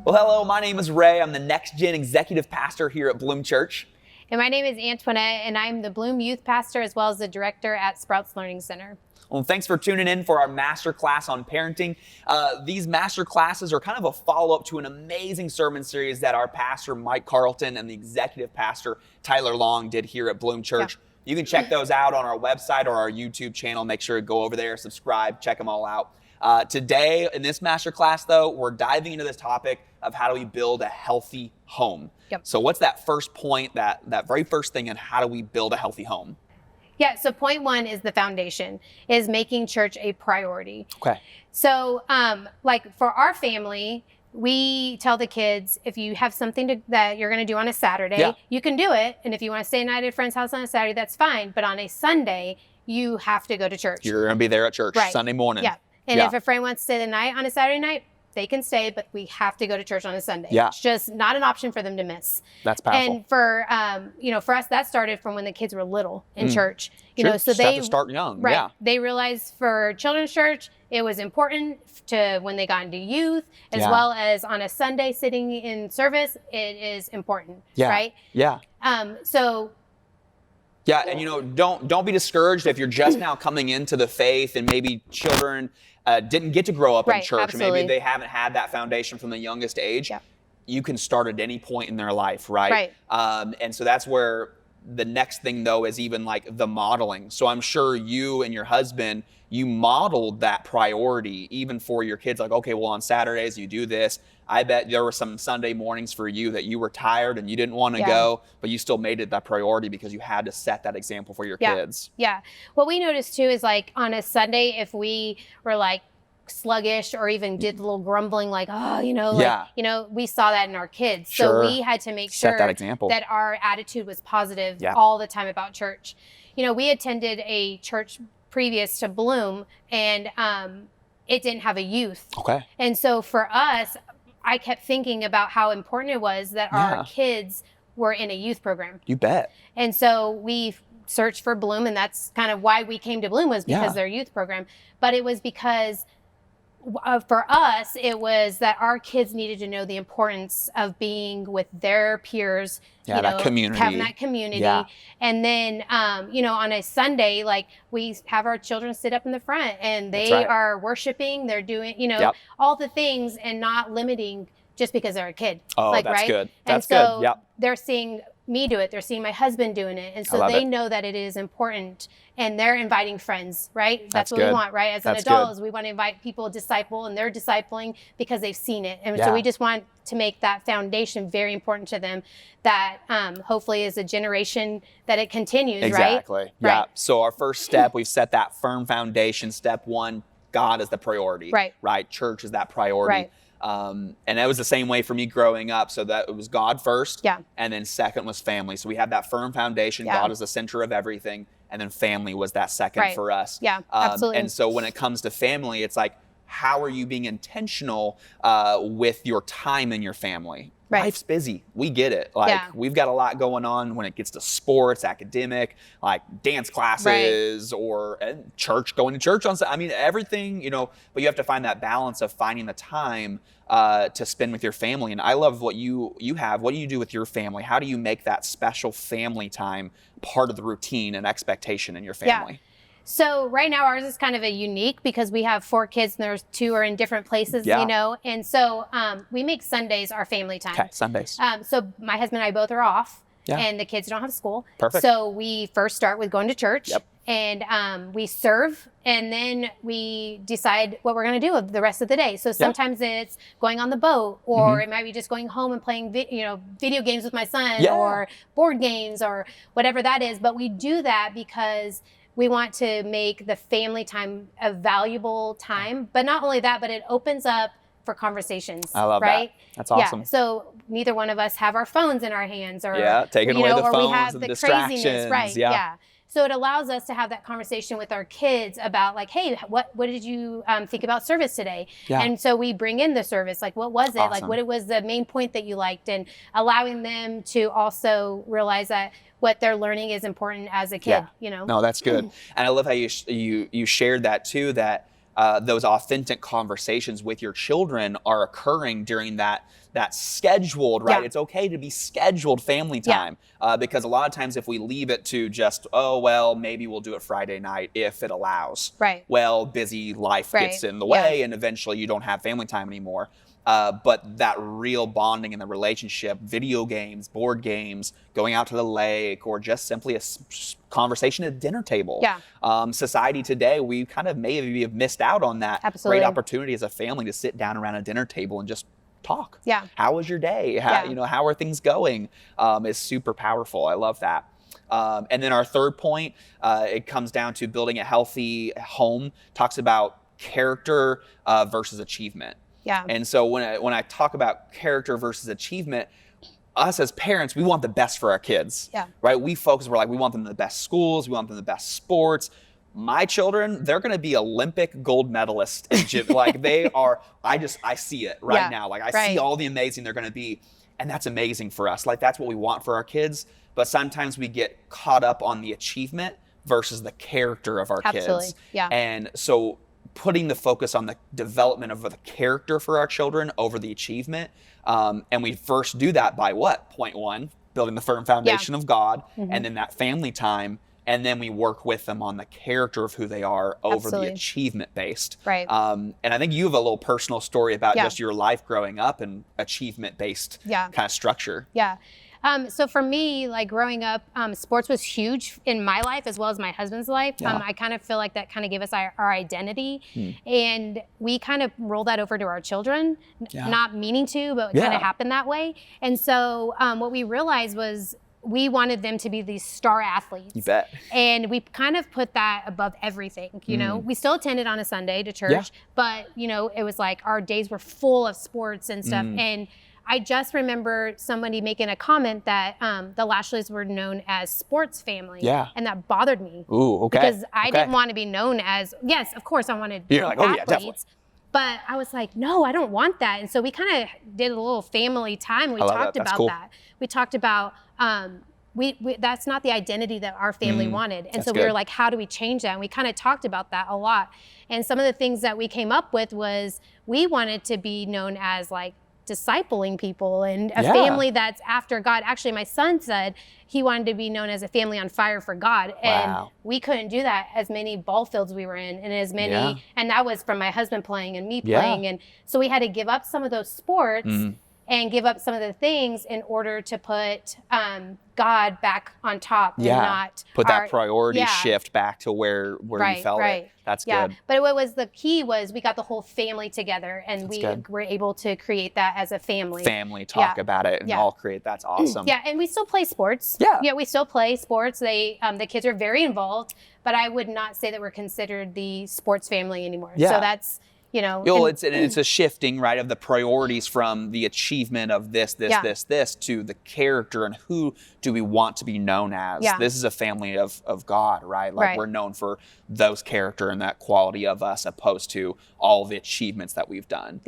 Well, hello, my name is Ray. I'm the Next Gen Executive Pastor here at Bloom Church. And my name is Antoinette, and I'm the Bloom Youth Pastor as well as the Director at Sprouts Learning Center. Well, thanks for tuning in for our master class on parenting. These master classes are kind of a follow-up to an amazing sermon series that our pastor, Mike Carlton, and the executive pastor, Tyler Long, did here at Bloom Church. Yeah. You can check those out on our website or our YouTube channel. Make sure to go over there, subscribe, check them all out. Today, in this master class, though, we're diving into this topic of how do we build a healthy home. Yep. So what's that first point, that very first thing, and how do we build a healthy home? Yeah, so point one is the foundation, is making church a priority. Okay. So like for our family, we tell the kids, if you have something that you're going to do on a Saturday, you can do it. And if you want to stay a night at a friend's house on a Saturday, that's fine. But on a Sunday, you have to go to church. You're going to be there at church Sunday morning. Yeah. And if a friend wants to stay the night on a Saturday night, they can stay, but we have to go to church on a Sunday. Yeah. It's just not an option for them to miss. That's powerful. And for for us, that started from when the kids were little in church. So just they have to start young. Right. Yeah. They realized for children's church, it was important to when they got into youth, as well as on a Sunday sitting in service, it is important. Yeah. Right. Yeah. Yeah, and don't be discouraged if you're just now coming into the faith and maybe children didn't get to grow up in church. Absolutely. Maybe they haven't had that foundation from the youngest age. Yeah. You can start at any point in their life, right? And so that's where the next thing, though, is even like the modeling. So I'm sure you and your husband, you modeled that priority even for your kids. Like, okay, well, on Saturdays you do this. I bet there were some Sunday mornings for you that you were tired and you didn't want to go, but you still made it that priority because you had to set that example for your kids. Yeah. What we noticed too is like on a Sunday, if we were like sluggish or even did a little grumbling, like, we saw that in our kids. So we had to make sure set that example, that our attitude was positive all the time about church. We attended a church previous to Bloom, and it didn't have a youth. Okay. And so for us, I kept thinking about how important it was that our kids were in a youth program. You bet. And so we searched for Bloom, and that's kind of why we came to Bloom, was because their youth program. But it was because for us, it was that our kids needed to know the importance of being with their peers, that community. Having that community. Yeah. And then, on a Sunday, like we have our children sit up in the front and they are worshiping, they're doing, all the things, and not limiting just because they're a kid. Oh, that's good. That's and so good. Yep. They're seeing me do it. They're seeing my husband doing it. And so they know that it is important, and they're inviting friends, right? That's what we want, right? As an adult, is we want to invite people to disciple, and they're discipling because they've seen it. And so we just want to make that foundation very important to them, that hopefully is a generation that it continues, exactly. Right? Yeah. So our first step, we've set that firm foundation. Step one, God is the priority. Right. Church is that priority. Right. And that was the same way for me growing up. So that it was God first, and then second was family. So we have that firm foundation. God is the center of everything, and then family was that second for us. Yeah, absolutely. And so when it comes to family, it's like, how are you being intentional with your time in your family? Right. Life's busy. We get it. We've got a lot going on when it gets to sports, academic, like dance classes, or church, going to church on. I mean, everything, but you have to find that balance of finding the time to spend with your family. And I love what you have. What do you do with your family? How do you make that special family time part of the routine and expectation in your family? Yeah. So right now ours is kind of a unique because we have 4 kids and there's 2 are in different places, and so we make Sundays our family time. Okay, Sundays. So my husband and I both are off, and the kids don't have school. Perfect. So we first start with going to church, and we serve, and then we decide what we're going to do the rest of the day. So sometimes it's going on the boat, or it might be just going home and playing video games with my son, or board games, or whatever that is. But we do that because we want to make the family time a valuable time. But not only that, but it opens up for conversations. I love that. That's awesome. Yeah. So neither one of us have our phones in our hands, or taking away the or phones we have and the distractions. craziness, right? Yeah. So it allows us to have that conversation with our kids about like, hey, what did you think about service today? Yeah. And so we bring in the service, like what was it? Awesome. Like what it was the main point that you liked, and allowing them to also realize that what they're learning is important as a kid, No, that's good. And I love how you shared that too, that those authentic conversations with your children are occurring during that that scheduled, right? Yeah. It's okay to be scheduled family time because a lot of times if we leave it to just, oh, well, maybe we'll do it Friday night if it allows. Right. Well, busy life gets in the way and eventually you don't have family time anymore. But that real bonding in the relationship, video games, board games, going out to the lake, or just simply a conversation at a dinner table. Yeah. Society today, we kind of maybe have missed out on that Absolutely. great opportunity as a family to sit down around a dinner table and just talk. Yeah. How was your day? How are things going? Is super powerful. I love that. And then our third point, it comes down to building a healthy home, talks about character versus achievement. Yeah. And so when I talk about character versus achievement, us as parents, we want the best for our kids. Yeah. Right? We want them in the best schools, we want them in the best sports. My children, they're going to be Olympic gold medalists in gym. Like they are, I see it right now. Like I see all the amazing they're going to be. And that's amazing for us. Like that's what we want for our kids. But sometimes we get caught up on the achievement versus the character of our kids. Yeah. And so putting the focus on the development of the character for our children over the achievement. And we first do that by what? Point one, building the firm foundation of God, and then that family time. And then we work with them on the character of who they are over the achievement based. Right. And I think you have a little personal story about just your life growing up and achievement based kind of structure. Yeah. So for me, like growing up, sports was huge in my life as well as my husband's life. I kind of feel like that kind of gave us our identity, and we kind of roll that over to our children, not meaning to, but it kind of happened that way. And so what we realized was we wanted them to be these star athletes. You bet. And we kind of put that above everything, you know. We still attended on a Sunday to church, but, you know, it was like our days were full of sports and stuff. And I just remember somebody making a comment that the Lashleys were known as sports family. Yeah. And that bothered me. Ooh, okay. Because I didn't want to be known as, yes, of course I wanted athletes. But I was like, no, I don't want that. And so we kind of did a little family time. We talked about that. We talked about, that's not the identity that our family wanted. And so we were like, how do we change that? And we kind of talked about that a lot. And some of the things that we came up with was we wanted to be known as like discipling people and a family that's after God. Actually, my son said he wanted to be known as a family on fire for God. And we couldn't do that as many ball fields we were in and as many, and that was from my husband playing and me playing. And so we had to give up some of those sports and give up some of the things in order to put God back on top and not put that priority shift back to where you felt it. That's good. But what was the key was we got the whole family together and we were able to create that as a family. Talk about it and all create. That's awesome. Yeah, and we still play sports. Yeah, we still play sports. They the kids are very involved, but I would not say that we're considered the sports family anymore. So that's you know, it's a shifting, right, of the priorities from the achievement of this to the character and who do we want to be known as. This is a family of God, right? Like we're known for those character and that quality of us opposed to all the achievements that we've done.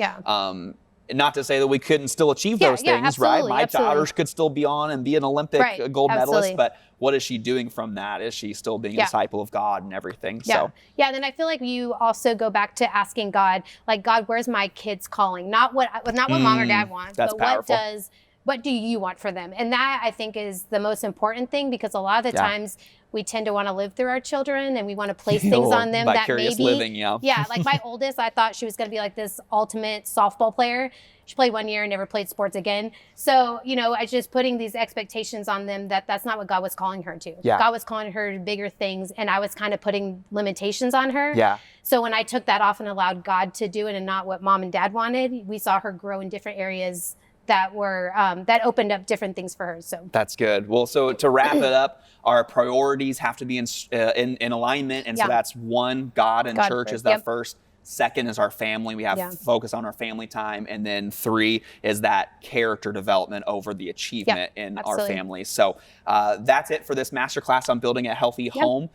Not to say that we couldn't still achieve those things, right? My daughters could still be on and be an Olympic gold medalist, but what is she doing from that? Is she still being a disciple of God and everything? So then I feel like you also go back to asking God, like, God, where's my kids calling? Not what mom or dad wants, but what do you want for them? And that I think is the most important thing, because a lot of the times we tend to want to live through our children and we want to place things on them that maybe living, like my oldest, I thought she was going to be like this ultimate softball player. She played 1 year and never played sports again. So, you know, I was just putting these expectations on them that's not what God was calling her to. God was calling her to bigger things, and I was kind of putting limitations on her. So when I took that off and allowed God to do it and not what mom and dad wanted, we saw her grow in different areas that were that opened up different things for her. So that's good. Well, so to wrap it up, our priorities have to be in alignment, and so that's one, God and church is the first. Second is our family. We have focus on our family time, and then 3 is that character development over the achievement in our family. So that's it for this masterclass on building a healthy home.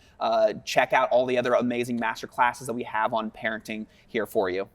Check out all the other amazing masterclasses that we have on parenting here for you.